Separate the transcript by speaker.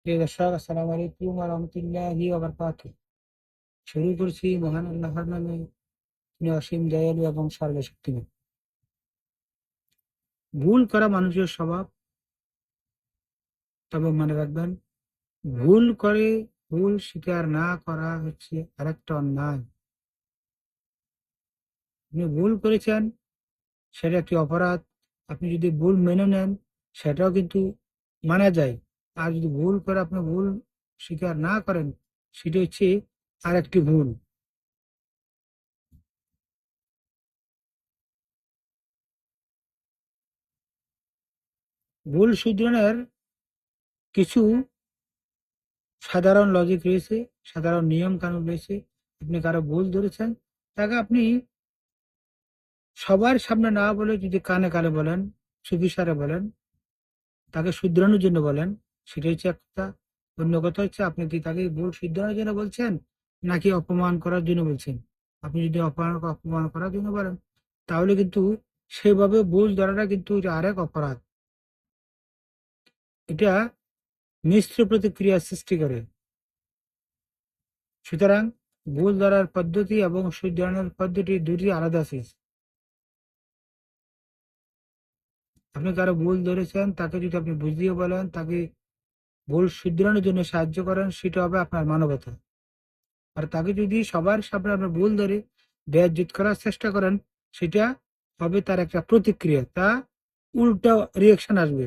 Speaker 1: প্রিয় দর্শক, আসসালামু আলাইকুম ওয়া রাহমাতুল্লাহি ওয়া বারাকাতুহু। শুরু করছি মহান আল্লাহর নামে। তিনি অসীম দয়ালু এবং সর্বশক্তিমান। ভুল করা মানুষের স্বভাব, তবে মনে রাখবেন, ভুল করে ভুল স্বীকার না করা হচ্ছে আরেকটা অন্যায়। আপনি ভুল করেছেন, সেটা একটি অপরাধ। আপনি যদি ভুল মেনে নেন, সেটাও কিন্তু মানা যায়। আর যদি ভুল করে আপনি ভুল স্বীকার না করেন, সেটা হচ্ছে আরেকটি ভুল। ভুল শুধরানোর কিছু সাধারণ লজিক রয়েছে, সাধারণ নিয়ম কানুন রয়েছে। আপনি কারো ভুল ধরেছেন, তাকে আপনি সবার সামনে না বলে যদি কানে কানে বলেন, চুপিসারে বলেন, তাকে শুধরানোর জন্য বলেন, সেটা হচ্ছে একটা। অন্য কথা হচ্ছে, আপনি কি তাকে ভুল শুধরানোর জন্য বলছেন নাকি অপমান করার জন্য বলছেন। আপনি যদি অপমান অপমান করার জন্য বলেন, তাহলে কিন্তু সেভাবে ভুল ধরাটা কিন্তু এটা আরেক অপরাধ। এটা মিশ্র প্রতিক্রিয়া সৃষ্টি করে। সুতরাং ভুল ধরার পদ্ধতি এবং শুধরানোর পদ্ধতি দুটি আলাদা জিনিস। আপনি কারো ভুল ধরেছেন, তাকে যদি আপনি বুঝিয়ে বলেন, তাকে ভুল শুধরানোর জন্য সাহায্য করেন, সেটা হবে আপনার মানবতা। আর তাকে যদি সবার সামনে আপনার ভুল ধরে বেইজ্জত করার চেষ্টা করেন, সেটা হবে তার একটা প্রতিক্রিয়া, তা উল্টা রিয়েকশন আসবে।